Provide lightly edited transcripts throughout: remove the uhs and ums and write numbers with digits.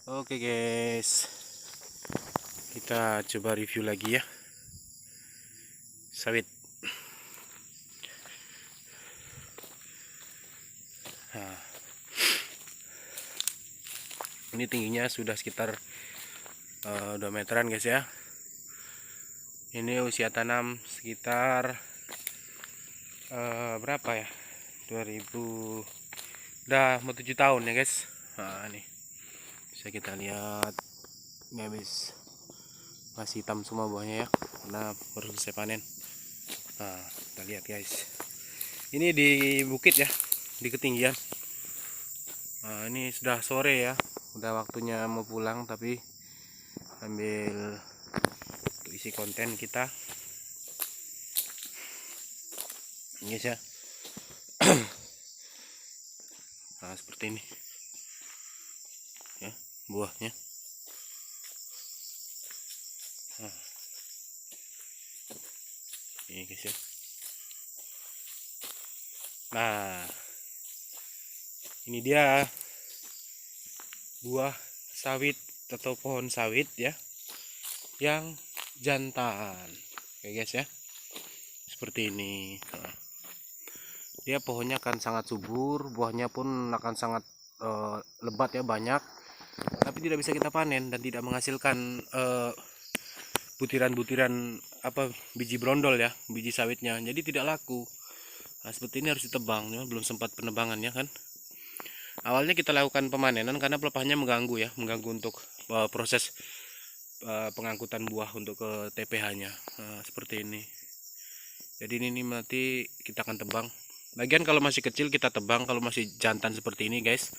Oke guys, kita coba review lagi ya sawit. Nah, ini tingginya sudah sekitar 2 meteran guys ya. Ini usia tanam sekitar berapa ya? 2000, udah mau 7 tahun ya guys. Nah, nih bisa kita lihat, ini habis masih hitam semua buahnya ya, karena baru selesai panen. Nah, kita lihat guys, ini di bukit ya, di ketinggian. Nah, ini sudah sore ya, udah waktunya mau pulang, tapi ambil untuk isi konten kita ini ya. Nah, seperti ini ya buahnya. Nah, ini guys ya. Nah, ini dia buah sawit atau pohon sawit ya yang jantan. Oke guys ya, seperti ini. Nah, dia pohonnya akan sangat subur, buahnya pun akan sangat lebat ya, banyak, tapi tidak bisa kita panen dan tidak menghasilkan butiran-butiran biji brondol ya, biji sawitnya, jadi tidak laku. Nah, seperti ini harus ditebang ya, belum sempat penebangannya kan. Awalnya kita lakukan pemanenan karena pelepahnya mengganggu ya, mengganggu untuk proses pengangkutan buah untuk ke TPH-nya. Nah, seperti ini. Jadi ini nanti kita akan tebang. Bagian kalau masih kecil kita tebang, kalau masih jantan seperti ini guys.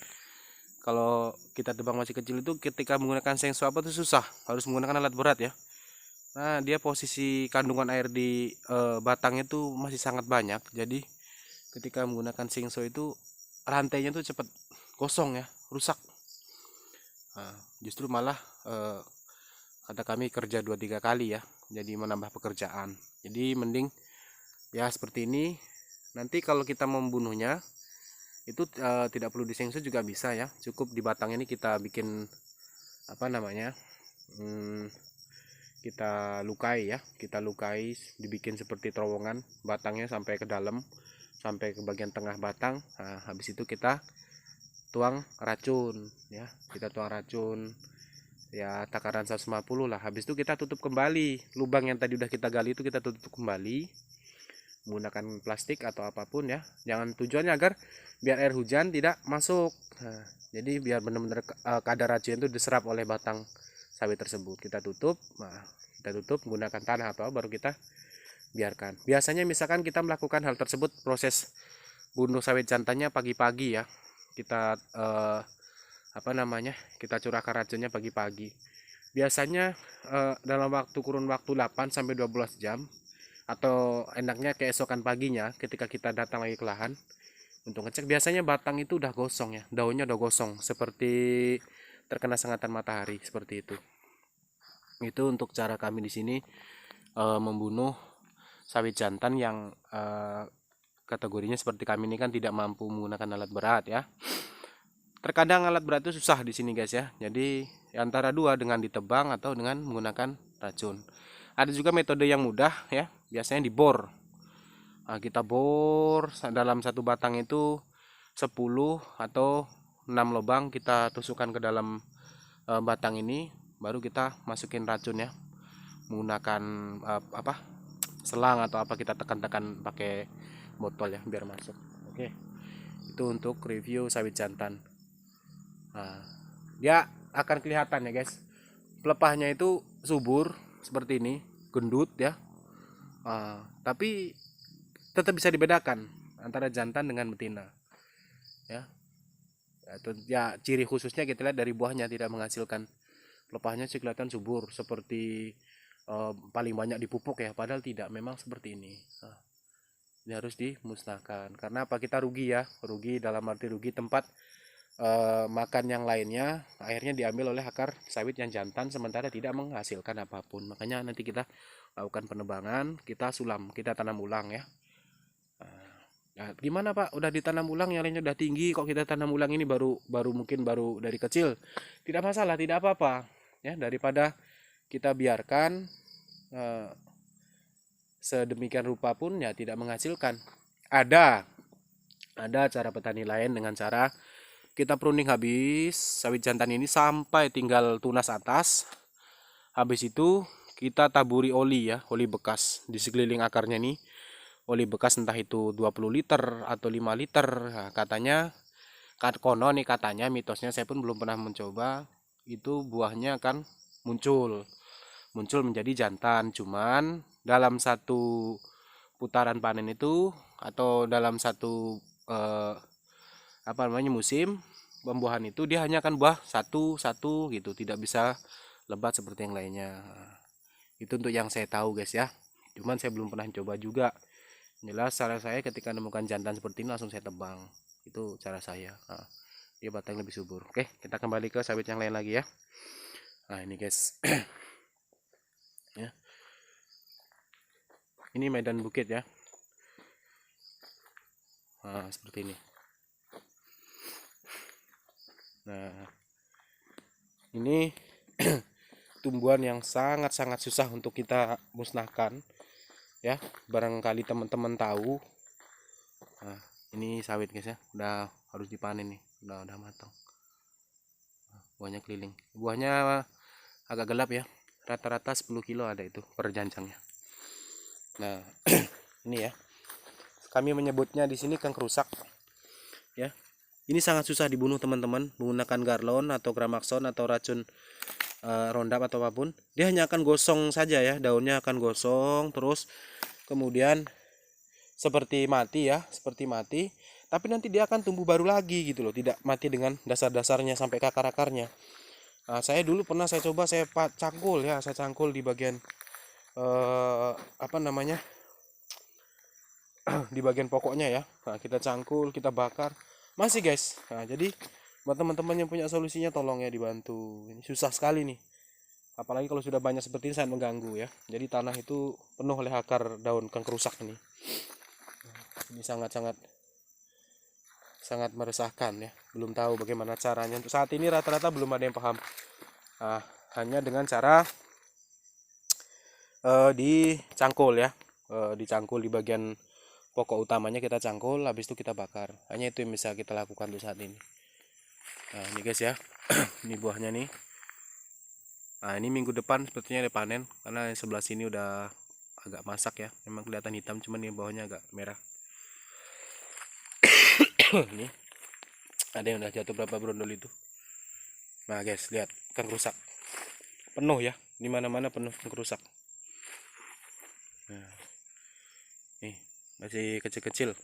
Kalau kita tebang masih kecil itu ketika menggunakan sengso itu susah, harus menggunakan alat berat ya. Nah, dia posisi kandungan air di batangnya itu masih sangat banyak. Jadi ketika menggunakan sengso itu rantainya tuh cepat gosong ya, rusak. Nah, justru malah kata kami kerja 2-3 kali ya, jadi menambah pekerjaan. Jadi mending ya seperti ini. Nanti kalau kita membunuhnya itu tidak perlu disengso juga bisa ya, cukup di batang ini kita bikin apa namanya, kita lukai ya, kita lukai, dibikin seperti terowongan batangnya sampai ke dalam, sampai ke bagian tengah batang. Nah, habis itu kita tuang racun ya, kita tuang racun ya takaran 150 lah. Habis itu kita tutup kembali lubang yang tadi udah kita gali, itu kita tutup kembali menggunakan plastik atau apapun ya. Jangan, tujuannya agar biar air hujan tidak masuk. Nah, jadi biar benar-benar kadar racun itu diserap oleh batang sawit tersebut. Kita tutup. Nah, kita tutup menggunakan tanah atau baru kita biarkan. Biasanya misalkan kita melakukan hal tersebut, proses bunuh sawit jantannya pagi-pagi ya. Kita kita curahkan racunnya pagi-pagi. Biasanya dalam kurun waktu 8 sampai 12 jam, atau enaknya keesokan paginya ketika kita datang lagi ke lahan untuk ngecek, biasanya batang itu udah gosong ya, daunnya udah gosong seperti terkena sengatan matahari seperti itu. Itu untuk cara kami di sini membunuh sawit jantan yang kategorinya seperti kami ini kan tidak mampu menggunakan alat berat ya. Terkadang alat berat itu susah di sini guys ya. Jadi antara dua, dengan ditebang atau dengan menggunakan racun. Ada juga metode yang mudah ya, biasanya dibor. Nah, kita bor dalam satu batang itu 10 atau 6 lubang, kita tusukkan ke dalam batang ini, baru kita masukin racun ya, menggunakan selang atau apa, kita tekan-tekan pakai botol ya biar masuk. Oke, itu untuk review sawit jantan. Nah, dia akan kelihatan ya guys, pelepahnya itu subur seperti ini, gendut ya. Tapi tetap bisa dibedakan antara jantan dengan betina ya. Itu ya ciri khususnya kita lihat dari buahnya, tidak menghasilkan, pelepahnya sih kelihatan subur seperti paling banyak dipupuk ya, padahal tidak, memang seperti ini. Nah, ini harus dimusnahkan. Karena apa? Kita rugi ya, rugi dalam arti rugi tempat makan yang lainnya akhirnya diambil oleh akar sawit yang jantan, sementara tidak menghasilkan apapun. Makanya nanti kita lakukan penebangan, kita sulam, kita tanam ulang ya. Nah, gimana Pak? Udah ditanam ulang, yang lainnya udah tinggi, kok kita tanam ulang ini baru dari kecil. Tidak masalah, tidak apa-apa. Ya, daripada kita biarkan eh, sedemikian rupa pun ya tidak menghasilkan. Ada, ada cara petani lain dengan cara kita pruning habis sawit jantan ini sampai tinggal tunas atas. Habis itu kita taburi oli ya, oli bekas di sekeliling akarnya nih. Oli bekas entah itu 20 liter atau 5 liter. Nah, katanya konon nih, katanya mitosnya, saya pun belum pernah mencoba, itu buahnya akan muncul muncul menjadi jantan. Cuman dalam satu putaran panen itu atau dalam satu eh, apa namanya musim pembuahan itu, dia hanya akan buah satu satu gitu, tidak bisa lebat seperti yang lainnya. Itu untuk yang saya tahu guys ya, cuman saya belum pernah coba juga. Jelas cara saya ketika menemukan jantan seperti ini langsung saya tebang, itu cara saya. Nah, dia batang lebih subur. Oke, kita kembali ke sawit yang lain lagi ya. Nah ini guys, ya, ini medan bukit ya. Nah seperti ini. Nah ini tumbuhan yang sangat-sangat susah untuk kita musnahkan ya, barangkali teman-teman tahu. Nah ini sawit guys ya, udah harus dipanen nih, udah matang. Buahnya keliling, buahnya agak gelap ya, rata-rata 10 kilo ada itu per janjangnya. Nah ini ya, kami menyebutnya di sini kangkung rusak ya. Ini sangat susah dibunuh teman-teman, menggunakan garlon atau gramakson atau racun Roundup atau apapun. Dia hanya akan gosong saja ya, daunnya akan gosong terus kemudian seperti mati ya, seperti mati. Tapi nanti dia akan tumbuh baru lagi gitu loh, tidak mati dengan dasar-dasarnya sampai ke akar-akarnya. Nah, saya dulu pernah saya coba, saya cangkul ya, saya cangkul di bagian apa namanya di bagian pokoknya ya. Nah, kita cangkul, kita bakar, masih guys. Nah, jadi buat teman-teman yang punya solusinya tolong ya dibantu. Ini susah sekali nih. Apalagi kalau sudah banyak seperti ini sangat mengganggu ya. Jadi tanah itu penuh oleh akar daun kangkung rusak ini. Ini sangat-sangat sangat meresahkan ya. Belum tahu bagaimana caranya. Untuk saat ini rata-rata belum ada yang paham. Nah, hanya dengan cara dicangkul ya. Dicangkul di bagian pokok utamanya, kita cangkul, habis itu kita bakar. Hanya itu yang bisa kita lakukan untuk saat ini. Nah ini guys ya, ini buahnya nih. Nah ini minggu depan sepertinya ada panen, karena yang sebelah sini udah agak masak ya, memang kelihatan hitam, cuman ini bawahnya agak merah. Ini ada yang udah jatuh berapa brondol itu. Nah guys lihat, kangkung rusak penuh ya, dimana-mana penuh kangkung rusak. Nah, nih masih kecil-kecil.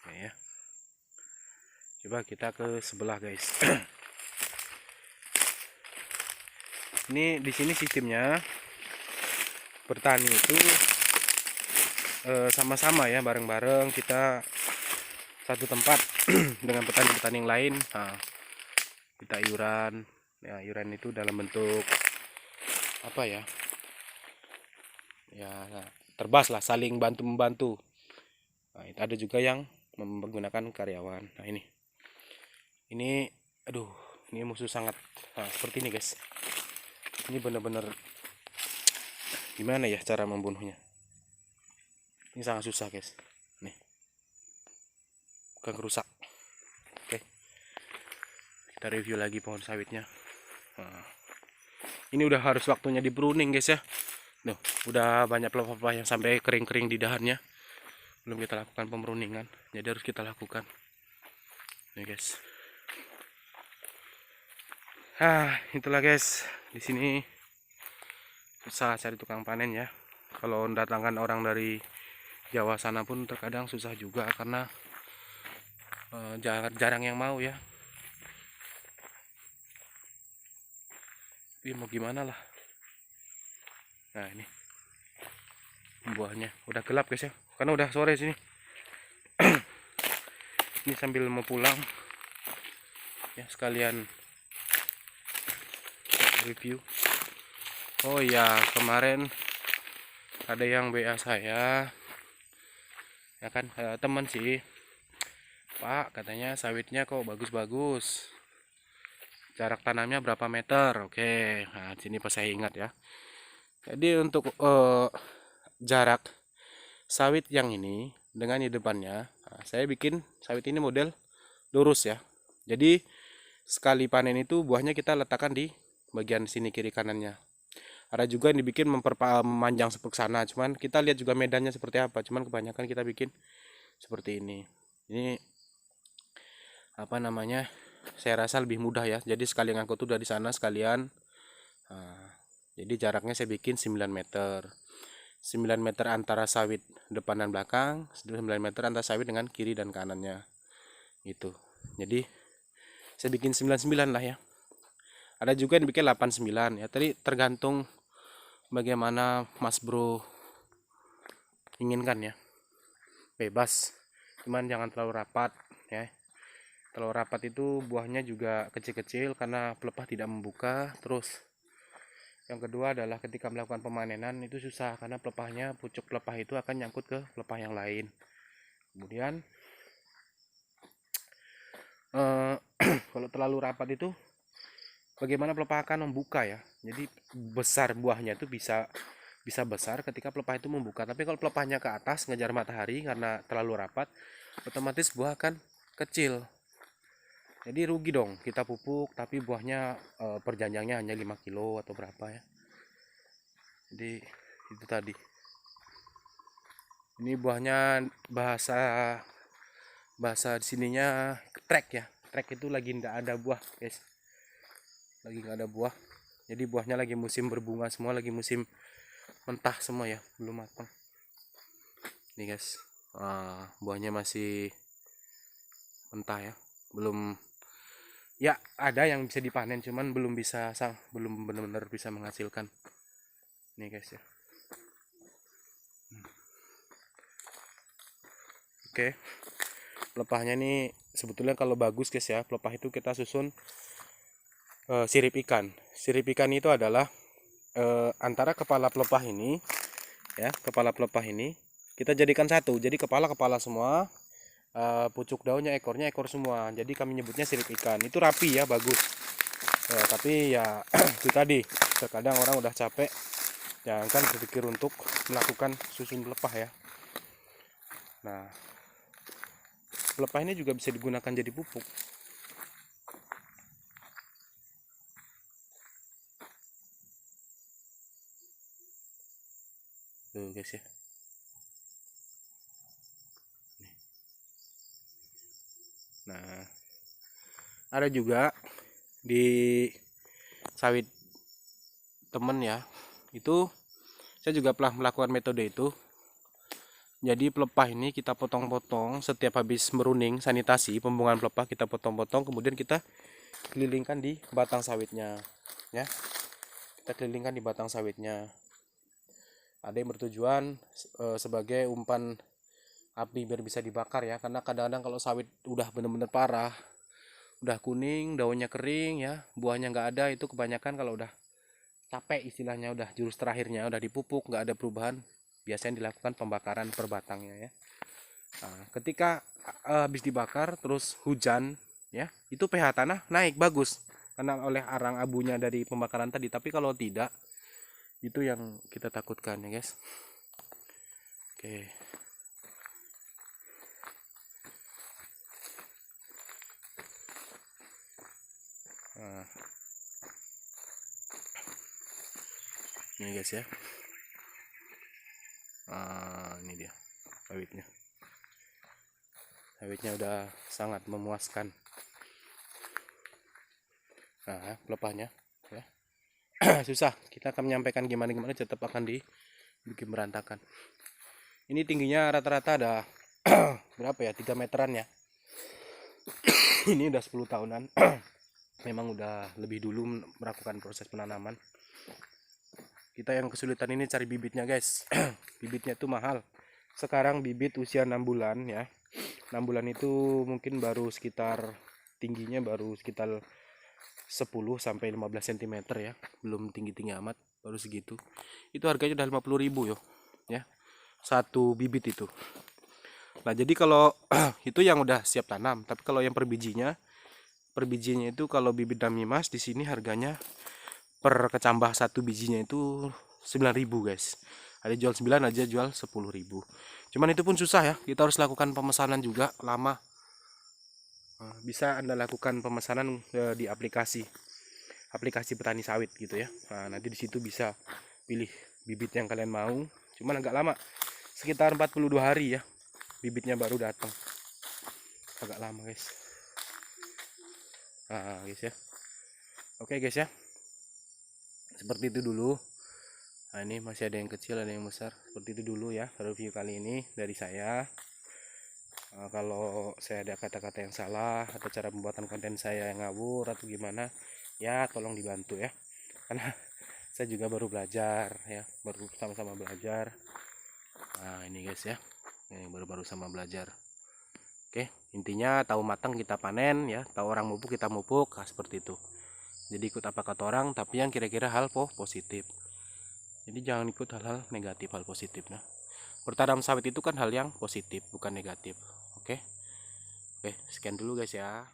Nah, ya. Coba kita ke sebelah guys. Ini di sini sistemnya bertani itu sama-sama ya, bareng-bareng kita satu tempat dengan petani-petani yang lain. Nah, kita iuran ya, iuran itu dalam bentuk apa ya, ya terbas lah, saling bantu membantu. Nah, itu ada juga yang menggunakan karyawan. Nah ini aduh, ini musuh sangat. Nah seperti ini guys, ini benar-benar gimana ya cara membunuhnya, ini sangat susah guys. Nih kangkung rusak. Oke, kita review lagi pohon sawitnya. Nah, ini udah harus waktunya di pruning guys ya. Duh, udah banyak pelepah yang sampai kering-kering di dahannya, belum kita lakukan pemruningan, jadi harus kita lakukan nih guys. Itulah guys, di sini susah cari tukang panen ya. Kalau mendatangkan orang dari Jawa sana pun terkadang susah juga, karena jarang yang mau ya. Tapi mau gimana lah. Nah ini buahnya udah gelap guys ya, karena udah sore sini. Ini sambil mau pulang ya, sekalian review. Oh iya, kemarin ada yang WA saya ya kan. Teman sih, Pak, katanya sawitnya kok bagus-bagus, jarak tanamnya berapa meter. Oke, nah sini pas saya ingat ya. Jadi untuk jarak sawit yang ini dengan di depannya, nah, saya bikin sawit ini model lurus ya. Jadi sekali panen itu buahnya kita letakkan di bagian sini kiri kanannya. Ada juga yang dibikin memanjang seperti sana, cuman kita lihat juga medannya seperti apa. Cuman kebanyakan kita bikin seperti ini. Ini apa namanya? Saya rasa lebih mudah ya. Jadi sekali ngangkut udah di sana sekalian. Nah, jadi jaraknya saya bikin 9 meter. 9 meter antara sawit depan dan belakang, 9 meter antara sawit dengan kiri dan kanannya. Gitu. Jadi saya bikin 99 lah ya. Ada juga yang bikin 89 ya. Tadi tergantung bagaimana Mas Bro inginkan ya. Bebas. Cuman jangan terlalu rapat ya. Terlalu rapat itu buahnya juga kecil-kecil karena pelepah tidak membuka. Terus yang kedua adalah ketika melakukan pemanenan itu susah karena pelepahnya, pucuk pelepah itu akan nyangkut ke pelepah yang lain. Kemudian kalau terlalu rapat itu bagaimana pelepah akan membuka ya. Jadi besar buahnya itu bisa besar ketika pelepah itu membuka. Tapi kalau pelepahnya ke atas ngejar matahari karena terlalu rapat, otomatis buah akan kecil. Jadi rugi dong kita pupuk tapi buahnya perjanjangnya hanya 5 kilo atau berapa ya. Jadi itu tadi. Ini buahnya bahasa di sininya trek ya. Trek itu lagi nggak ada buah, guys. Lagi nggak ada buah. Jadi buahnya lagi musim berbunga semua, lagi musim mentah semua ya, belum matang. Nih guys, buahnya masih mentah ya, belum. Ya ada yang bisa dipanen, cuman belum benar-benar bisa menghasilkan. Nih guys ya. Oke, pelepahnya nih sebetulnya kalau bagus guys ya, pelepah itu kita susun sirip ikan. Sirip ikan itu adalah antara kepala pelepah ini ya, kepala pelepah ini kita jadikan satu, jadi kepala semua, pucuk daunnya, ekornya ekor semua. Jadi kami nyebutnya sirip ikan. Itu rapi ya, bagus. Tapi ya itu tadi, terkadang orang udah capek, jangankan berpikir untuk melakukan susun pelepah ya. Nah, pelepah ini juga bisa digunakan jadi pupuk. Tuh guys ya. Nah, ada juga di sawit temen ya, itu saya juga pernah melakukan metode itu. Jadi pelepah ini kita potong-potong setiap habis meruning, sanitasi pembuangan pelepah kita potong-potong, kemudian kita kelilingkan di batang sawitnya ya. Kita kelilingkan di batang sawitnya. Ada yang bertujuan sebagai umpan api biar bisa dibakar ya, karena kadang-kadang kalau sawit udah bener-bener parah, udah kuning, daunnya kering ya, buahnya nggak ada, itu kebanyakan kalau udah capek istilahnya, udah jurus terakhirnya, udah dipupuk nggak ada perubahan, biasanya dilakukan pembakaran per batangnya ya. Nah, ketika habis dibakar terus hujan ya, itu pH tanah naik bagus karena oleh arang abunya dari pembakaran tadi. Tapi kalau tidak, itu yang kita takutkan ya guys. Oke. Nah, ini guys ya. Ini dia sawitnya. Sawitnya udah sangat memuaskan. Nah, pelepahnya ya. Susah, kita akan menyampaikan gimana tetap akan dibikin berantakan. Ini tingginya rata-rata ada berapa ya, 3 meteran ya. Ini udah 10 tahunan. Memang udah lebih dulu melakukan proses penanaman. Kita yang kesulitan ini cari bibitnya guys. Bibitnya tuh mahal. Sekarang bibit usia 6 bulan ya. 6 bulan itu mungkin baru sekitar, tingginya baru sekitar 10 sampai 15 cm ya. Belum tinggi-tinggi amat, baru segitu. Itu harganya udah 50.000 yo ya. Satu bibit itu. Nah, jadi kalau itu yang udah siap tanam, tapi kalau yang per bijinya itu kalau bibit Damimas di sini harganya per kecambah satu bijinya itu 9.000 guys. Ada jual 9, aja jual 10.000. Cuman itu pun susah ya, kita harus lakukan pemesanan juga, lama. Bisa Anda lakukan pemesanan di aplikasi petani sawit gitu ya. Nah, nanti di situ bisa pilih bibit yang kalian mau. Cuman agak lama, sekitar 42 hari ya, bibitnya baru datang. Agak lama guys. Nah guys ya, oke guys ya, seperti itu dulu. Nah, ini masih ada yang kecil, ada yang besar. Seperti itu dulu ya review kali ini dari saya. Kalau saya ada kata-kata yang salah atau cara pembuatan konten saya yang ngawur atau gimana, ya tolong dibantu ya, karena saya juga baru belajar ya, baru sama-sama belajar. Nah ini guys ya, ini baru-baru sama belajar. Oke, intinya tahu matang kita panen ya, tahu orang mupuk kita mupuk. Nah, seperti itu. Jadi ikut apa kata orang, tapi yang kira-kira hal positif. Jadi jangan ikut hal-hal negatif, hal positif. Nah, bertanam sawit itu kan hal yang positif, bukan negatif. Oke, sekian dulu guys ya.